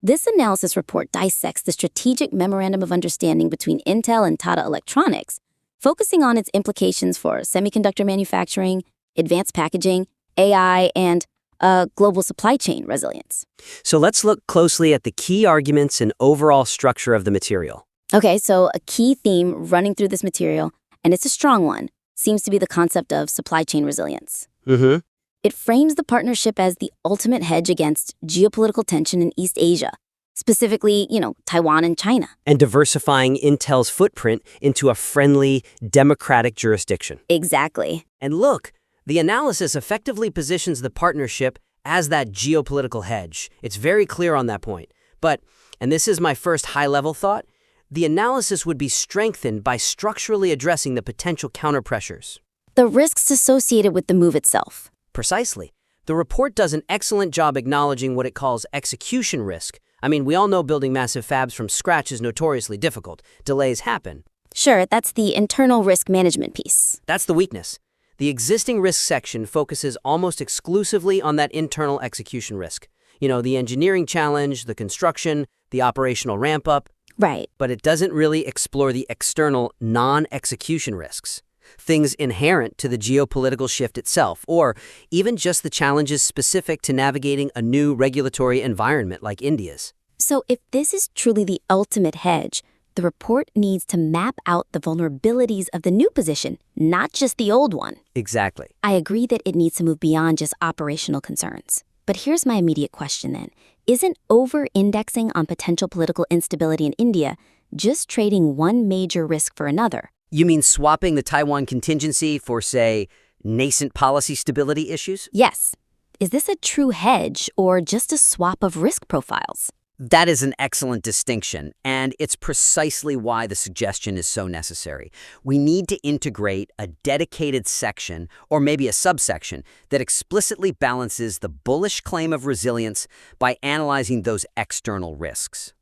This analysis report dissects the strategic memorandum of understanding between Intel and Tata Electronics, focusing on its implications for semiconductor manufacturing, advanced packaging, AI, and global supply chain resilience. So let's look closely at the key arguments and overall structure of the material. Okay, so a key theme running through this material, and it's a strong one, seems to be the concept of supply chain resilience. Mm-hmm. It frames the partnership as the ultimate hedge against geopolitical tension in East Asia, specifically, Taiwan and China. And diversifying Intel's footprint into a friendly, democratic jurisdiction. Exactly. And look, the analysis effectively positions the partnership as that geopolitical hedge. It's very clear on that point. But, and this is my first high-level thought, the analysis would be strengthened by structurally addressing the potential counterpressures. The risks associated with the move itself. Precisely. The report does an excellent job acknowledging what it calls execution risk. I mean, we all know building massive fabs from scratch is notoriously difficult. Delays happen. Sure, that's the internal risk management piece. That's the weakness. The existing risk section focuses almost exclusively on that internal execution risk. The engineering challenge, the construction, the operational ramp-up. Right. But it doesn't really explore the external, non-execution risks. Things inherent to the geopolitical shift itself, or even just the challenges specific to navigating a new regulatory environment like India's. So if this is truly the ultimate hedge, the report needs to map out the vulnerabilities of the new position, not just the old one. Exactly. I agree that it needs to move beyond just operational concerns. But here's my immediate question then. Isn't over-indexing on potential political instability in India just trading one major risk for another? You mean swapping the Taiwan contingency for, say, nascent policy stability issues? Yes. Is this a true hedge or just a swap of risk profiles? That is an excellent distinction, and it's precisely why the suggestion is so necessary. We need to integrate a dedicated section, or maybe a subsection, that explicitly balances the bullish claim of resilience by analyzing those external risks.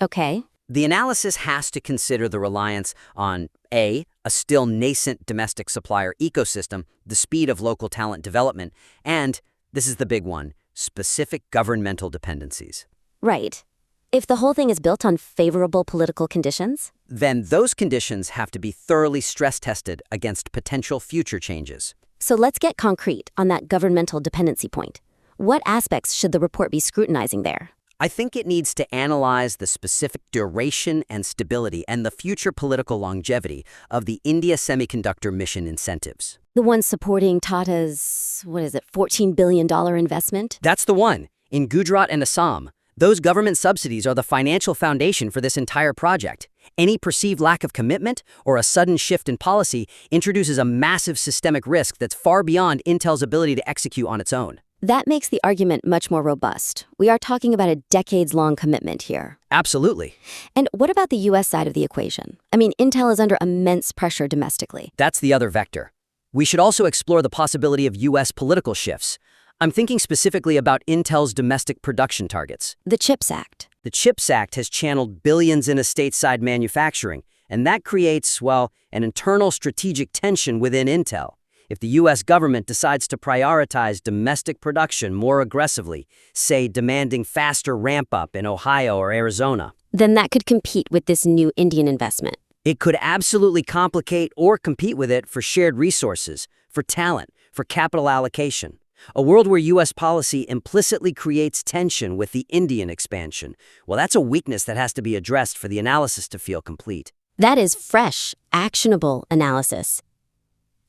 Okay. The analysis has to consider the reliance on a still nascent domestic supplier ecosystem, the speed of local talent development, and, this is the big one, specific governmental dependencies. Right. If the whole thing is built on favorable political conditions? Then those conditions have to be thoroughly stress-tested against potential future changes. So let's get concrete on that governmental dependency point. What aspects should the report be scrutinizing there? I think it needs to analyze the specific duration and stability and the future political longevity of the India semiconductor mission incentives. The ones supporting Tata's, $14 billion investment? That's the one. In Gujarat and Assam, those government subsidies are the financial foundation for this entire project. Any perceived lack of commitment or a sudden shift in policy introduces a massive systemic risk that's far beyond Intel's ability to execute on its own. That makes the argument much more robust. We are talking about a decades-long commitment here. Absolutely. And what about the U.S. side of the equation? I mean, Intel is under immense pressure domestically. That's the other vector. We should also explore the possibility of U.S. political shifts. I'm thinking specifically about Intel's domestic production targets. The CHIPS Act. The CHIPS Act has channeled billions into stateside manufacturing, and that creates, an internal strategic tension within Intel. If the U.S. government decides to prioritize domestic production more aggressively, say demanding faster ramp-up in Ohio or Arizona, then that could compete with this new Indian investment. It could absolutely complicate or compete with it for shared resources, for talent, for capital allocation. A world where U.S. policy implicitly creates tension with the Indian expansion. Well, that's a weakness that has to be addressed for the analysis to feel complete. That is fresh, actionable analysis.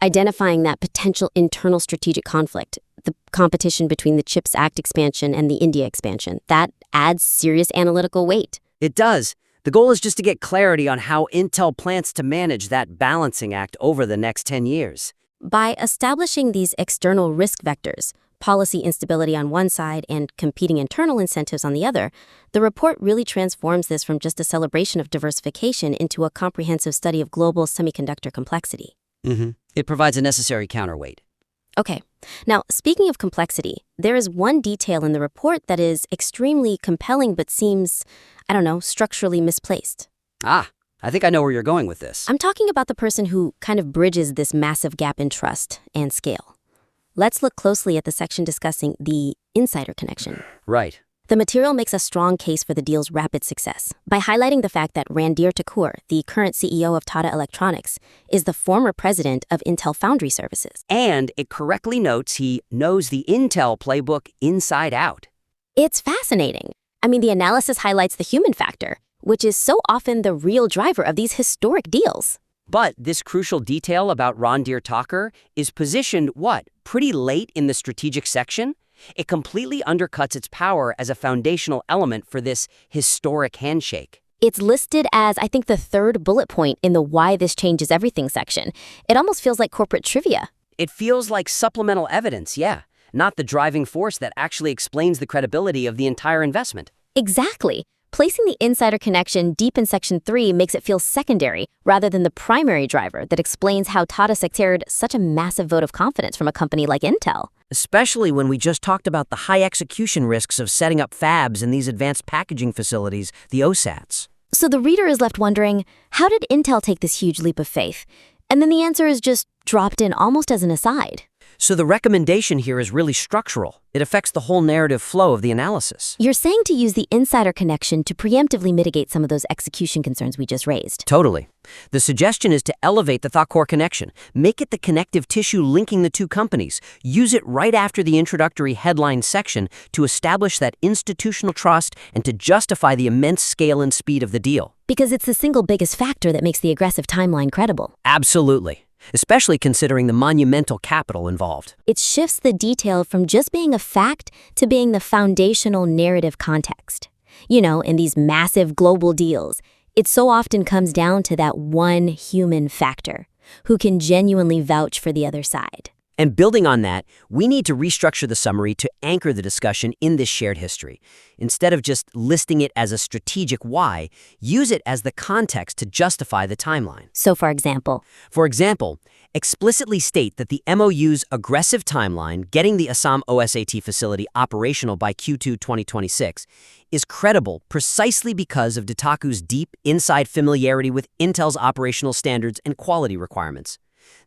Identifying that potential internal strategic conflict, the competition between the CHIPS Act expansion and the India expansion, that adds serious analytical weight. It does. The goal is just to get clarity on how Intel plans to manage that balancing act over the next 10 years. By establishing these external risk vectors, policy instability on one side and competing internal incentives on the other, the report really transforms this from just a celebration of diversification into a comprehensive study of global semiconductor complexity. It provides a necessary counterweight. Okay. Now, speaking of complexity, there is one detail in the report that is extremely compelling but seems, structurally misplaced. I think I know where you're going with this. I'm talking about the person who kind of bridges this massive gap in trust and scale. Let's look closely at the section discussing the insider connection. Right. The material makes a strong case for the deal's rapid success by highlighting the fact that Randhir Thakur, the current CEO of Tata Electronics, is the former president of Intel Foundry Services. And it correctly notes he knows the Intel playbook inside out. It's fascinating. I mean, the analysis highlights the human factor, which is so often the real driver of these historic deals. But this crucial detail about Randhir Thakur is positioned, pretty late in the strategic section? It completely undercuts its power as a foundational element for this historic handshake. It's listed as, I think, the third bullet point in the Why This Changes Everything section. It almost feels like corporate trivia. It feels like supplemental evidence, yeah, not the driving force that actually explains the credibility of the entire investment. Exactly. Placing the insider connection deep in Section 3 makes it feel secondary rather than the primary driver that explains how Tata secured such a massive vote of confidence from a company like Intel. Especially when we just talked about the high execution risks of setting up fabs in these advanced packaging facilities, the OSATs. So the reader is left wondering, how did Intel take this huge leap of faith? And then the answer is just dropped in almost as an aside. So the recommendation here is really structural. It affects the whole narrative flow of the analysis. You're saying to use the insider connection to preemptively mitigate some of those execution concerns we just raised. Totally. The suggestion is to elevate the Thakur connection. Make it the connective tissue linking the two companies. Use it right after the introductory headline section to establish that institutional trust and to justify the immense scale and speed of the deal. Because it's the single biggest factor that makes the aggressive timeline credible. Absolutely. Especially considering the monumental capital involved. It shifts the detail from just being a fact to being the foundational narrative context. You know, in these massive global deals, it so often comes down to that one human factor who can genuinely vouch for the other side. And building on that, we need to restructure the summary to anchor the discussion in this shared history. Instead of just listing it as a strategic why, use it as the context to justify the timeline. So, for example, explicitly state that the MOU's aggressive timeline, getting the Assam OSAT facility operational by Q2 2026, is credible precisely because of Tata's deep inside familiarity with Intel's operational standards and quality requirements.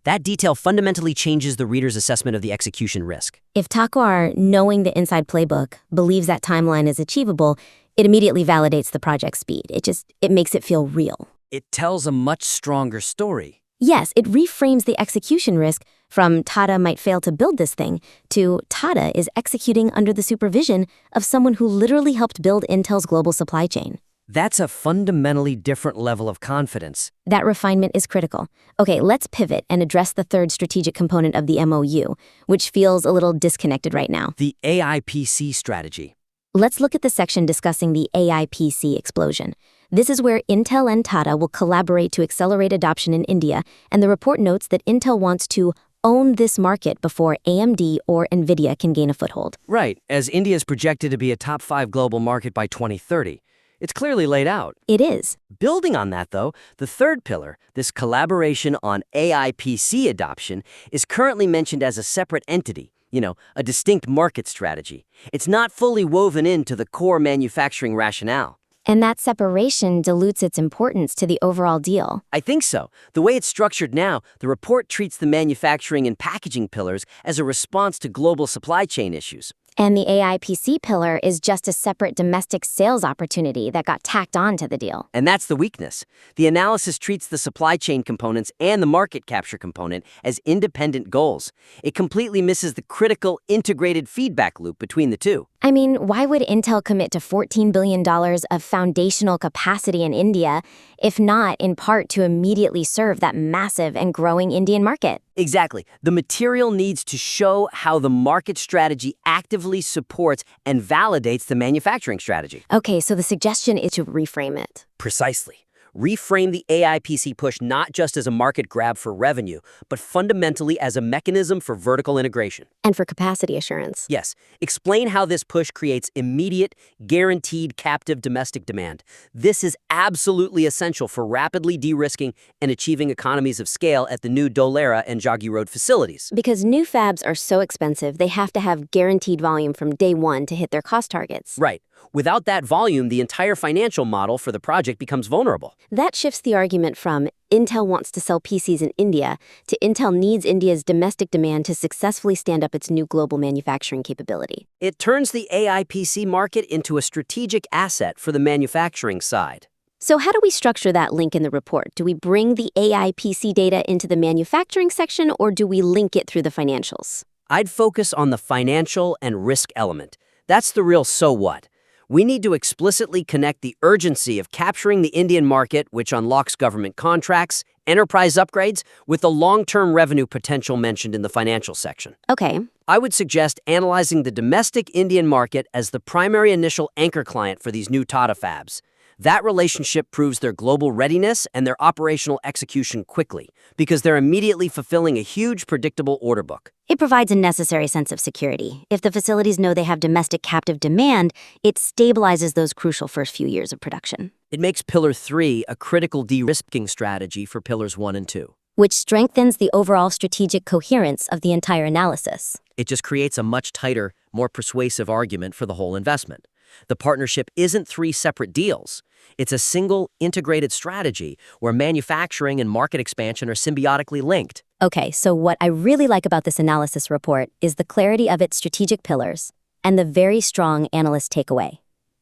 That detail fundamentally changes the reader's assessment of the execution risk. If Thakur, knowing the inside playbook, believes that timeline is achievable, it immediately validates the project's speed. It makes it feel real. It tells a much stronger story. Yes, it reframes the execution risk from Tata might fail to build this thing to Tata is executing under the supervision of someone who literally helped build Intel's global supply chain. That's a fundamentally different level of confidence. That refinement is critical. Okay, let's pivot and address the third strategic component of the MOU, which feels a little disconnected right now. The AIPC strategy. Let's look at the section discussing the AIPC explosion. This is where Intel and Tata will collaborate to accelerate adoption in India, and the report notes that Intel wants to own this market before AMD or NVIDIA can gain a foothold. Right, as India is projected to be a top 5 global market by 2030. It's clearly laid out. It is. Building on that, though, the third pillar, this collaboration on AIPC adoption, is currently mentioned as a separate entity, a distinct market strategy. It's not fully woven into the core manufacturing rationale. And that separation dilutes its importance to the overall deal. I think so. The way it's structured now, the report treats the manufacturing and packaging pillars as a response to global supply chain issues. And the AIPC pillar is just a separate domestic sales opportunity that got tacked on to the deal. And that's the weakness. The analysis treats the supply chain components and the market capture component as independent goals. It completely misses the critical integrated feedback loop between the two. I mean, why would Intel commit to $14 billion of foundational capacity in India, if not in part to immediately serve that massive and growing Indian market? Exactly. The material needs to show how the market strategy actively supports and validates the manufacturing strategy. Okay, so the suggestion is to reframe it. Precisely. Reframe the AIPC push not just as a market grab for revenue, but fundamentally as a mechanism for vertical integration. And for capacity assurance. Yes. Explain how this push creates immediate, guaranteed captive domestic demand. This is absolutely essential for rapidly de-risking and achieving economies of scale at the new Dholera and Jaggi Road facilities. Because new fabs are so expensive, they have to have guaranteed volume from day one to hit their cost targets. Right. Without that volume, the entire financial model for the project becomes vulnerable. That shifts the argument from Intel wants to sell PCs in India to Intel needs India's domestic demand to successfully stand up its new global manufacturing capability. It turns the AI PC market into a strategic asset for the manufacturing side. So how do we structure that link in the report? Do we bring the AI PC data into the manufacturing section, or do we link it through the financials? I'd focus on the financial and risk element. That's the real so what. We need to explicitly connect the urgency of capturing the Indian market, which unlocks government contracts, enterprise upgrades, with the long-term revenue potential mentioned in the financial section. Okay. I would suggest analyzing the domestic Indian market as the primary initial anchor client for these new Tata fabs. That relationship proves their global readiness and their operational execution quickly, because they're immediately fulfilling a huge, predictable order book. It provides a necessary sense of security. If the facilities know they have domestic captive demand, it stabilizes those crucial first few years of production. It makes Pillar 3 a critical de-risking strategy for Pillars 1 and 2. Which strengthens the overall strategic coherence of the entire analysis. It just creates a much tighter, more persuasive argument for the whole investment. The partnership isn't 3 separate deals. It's a single, integrated strategy where manufacturing and market expansion are symbiotically linked. Okay, so what I really like about this analysis report is the clarity of its strategic pillars and the very strong analyst takeaway.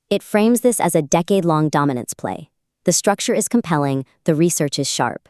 It frames this as a decade-long dominance play. The structure is compelling, the research is sharp,